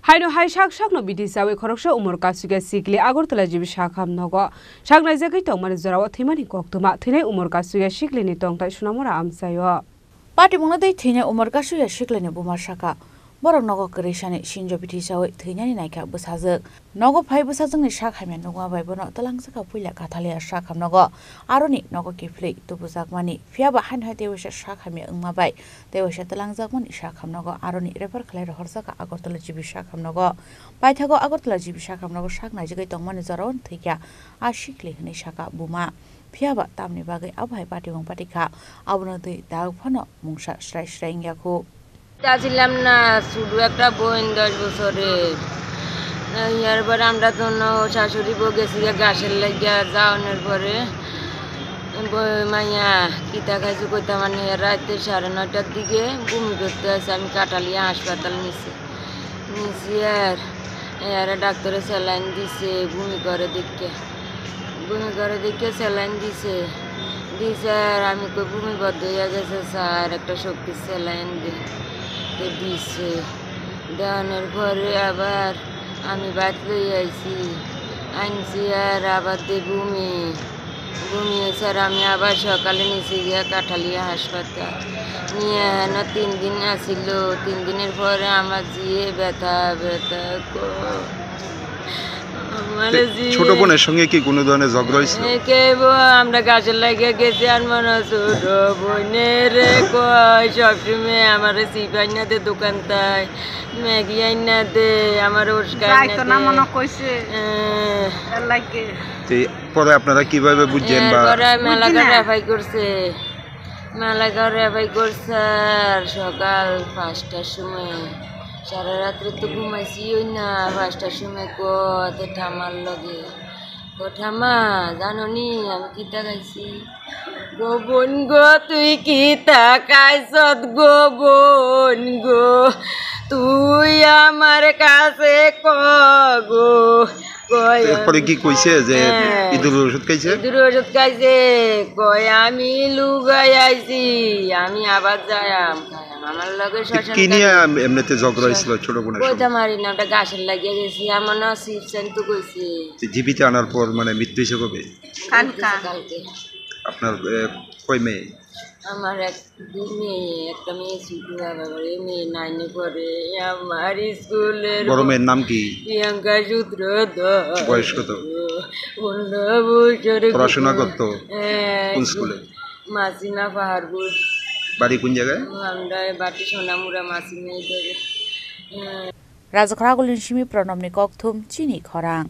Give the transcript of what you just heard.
Haino hai shak no bidi sawe khoroksha umur kasuga sikli Agartala jibi shakham nogo shak naizagi tongmani zorawa thimani koktuma thine umur kasuga sikli ni tongtai sunamora amsayo Pati mungna dei thine umur kasuga sikli ni bumar shaka borok nogo krishani shinjo bidi sawe thine ni naika busajak nogo phai busajak ni shakhamya nogo bai bono talangsaka puila kathalia shakham nogo aroni nogo kiflei tubujak mani fiaba han ha dewesha shakhamya ungma bai dewesha talangjak mani shakham nogo aroni refer khlai horsaka Agartala jibi shakham nogo paithago Agartala jibi shakham nogo shak naijagai tongmani jaron thikya ashikli hne shaka buma fiaba tamni bagai abhai pati bong patika abno dei dag phano mungsa shrai shrai ngyaku ছিলাম না শুধু একটা বোন 10 বছরের এরপরে আমরা তো শাশুড়ি বউ গেছি গাছের লাগিয়া যাওয়ানোর পরে মাইয়া কিতা খাইছি কইতা মানে রাতে 9:30টার দিকে বমি করতে আসে আমি কাটালিয়া হাসপাতাল নিছি আর ডাক্তারে স্যালাইন দিছে বমি করে দেখে স্যালাইন দিছে আর আমি কই বমি বদ্ধ হয়ে গেছে স্যার একটা শক্তি স্যালাইন দিছে দেওয়ানোর পরে আবার আমি বাদ লই আনছি আর আবার বমি হয়েছে আর আমি আবার সকালে নিচে গিয়া কাঠালিয়া হাসপাতাল নিয়ে 3 দিন আসিল 3 দিনের পরে আমার জিয়ে ব্যথা ছোট বোনের সঙ্গে কি কোনো ধরনের ঝগড়া হয়েছিল? আমরা গাছের লাগিয়ে গেছি আর মনে ছোট বোনের কয় সবসময় আমার সিপাই না দে দোকান তাই ম্যাগি আইনা দে আমার পরে আপনারা কিভাবে বুঝছেন? মেলাঘর রেফাই করছে আর সকাল 5টার সময় সারা রাত্রে তো ঘুমাইছি না 5টার সময় কত ঠামার লগে ঠামা জানো নি আমি কিতা খাইছি গো বোন গো তুই কিতা খাইছত গো বোন গো তুই আমার কাছে গো এরপরে কি কইছে যে ইঁদুর ওষুধ খাইছে কয় আমি লুগাই আইছি আমি আবার যাইম আমার লগে কি নিয়ে এমনিতে ঝগড়া হয়েছিল ছোট বোনের সঙ্গে? কইতা মারি না ওটা গাছের লাগিয়ে গেছি আমার না সিপসেন তো কইছে জীবিত আনার পর মানে মৃত্যু হয়েছে কবে? কালকে। আপনার কয় মেয়ে? আমার দুই মেয়ে একটা মেয়ে ছোট মেয়ে 9-এ পড়ে আমার স্কুলের বড় মেয়ের নাম কি? প্রিয়াঙ্কা সূত্র বয়স কত? 15 বছর পড়াশোনা করতো কোন স্কুলে? মাসিমা পাহাড়পুর। বাড়ি কোন জায়গায়? আমরা বাটি সোনামুড়া মাসিমা রাজখরাগুলিন সিমি প্রণবনি ককথুম চিনি খরাং।